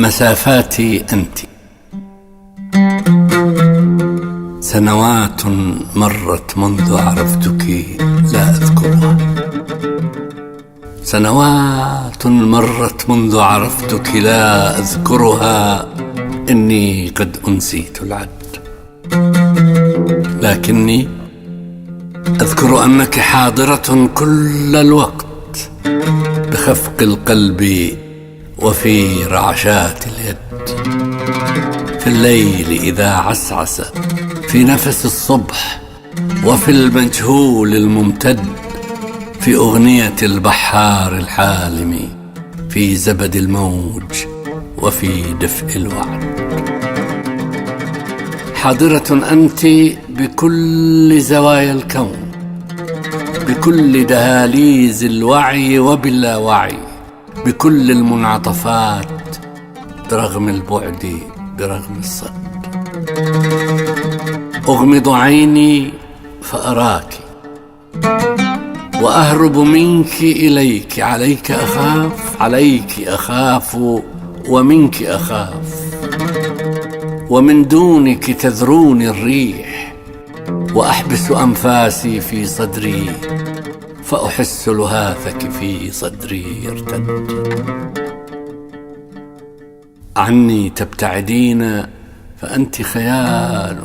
مسافاتي أنت. سنوات مرت منذ عرفتك لا أذكرها. سنوات مرت منذ عرفتك لا أذكرها. إني قد أنسيت العد، لكني أذكر أنك حاضرة كل الوقت بخفق القلب وفي رعشات اليد، في الليل إذا عسعس، في نفس الصبح، وفي المجهول الممتد، في أغنية البحار الحالم، في زبد الموج، وفي دفء الوعد. حاضرة أنت بكل زوايا الكون، بكل دهاليز الوعي وباللاوعي، بكل المنعطفات، برغم البعد، برغم الصد. أغمض عيني فأراك، وأهرب منك إليك. عليك أخاف، عليك أخاف، ومنك أخاف، ومن دونك تذروني الريح، وأحبس أنفاسي في صدري، فأحس لهاثك في صدري يرتد. عني تبتعدين فأنت خيال،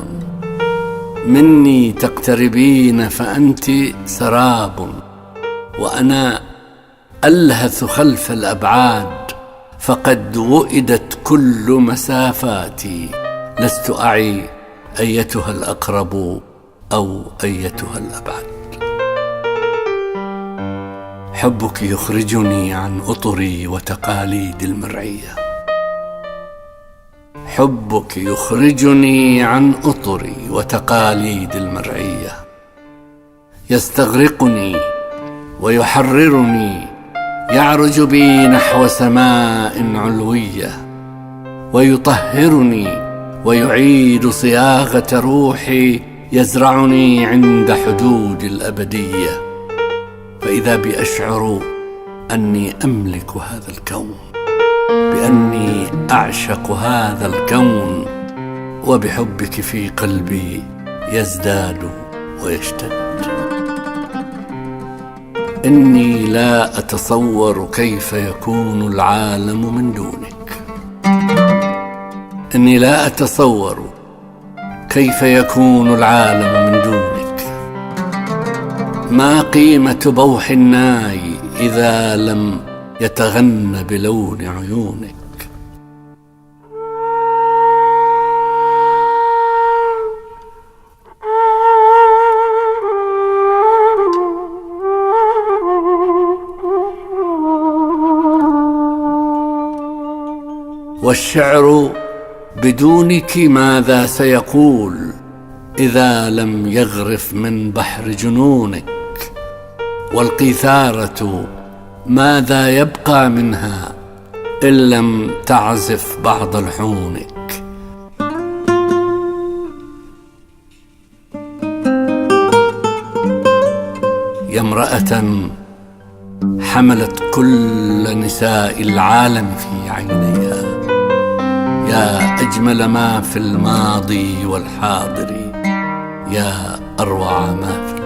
مني تقتربين فأنت سراب، وأنا ألهث خلف الأبعاد، فقد وئدت كل مسافاتي. لست أعي أيتها الأقرب أو أيتها الأبعد. حبك يخرجني عن أطري وتقاليد المرعية. حبك يخرجني عن أطري وتقاليد المرعية، يستغرقني ويحررني، يعرج بي نحو سماء علوية، ويطهرني ويعيد صياغة روحي، يزرعني عند حدود الأبدية. فإذا بي أشعر أني أملك هذا الكون، بأني أعشق هذا الكون، وبحبك في قلبي يزداد ويشتد. إني لا أتصور كيف يكون العالم من دونك. إني لا أتصور كيف يكون العالم من دونك. ما قيمة بوح الناي إذا لم يتغنى بلون عيونك. والشعر بدونك ماذا سيقول إذا لم يغرف من بحر جنونك؟ والقيثارة ماذا يبقى منها إن لم تعزف بعض لحونك؟ يا امرأة حملت كل نساء العالم في عينيها، يا أجمل ما في الماضي والحاضر، يا أروع ما في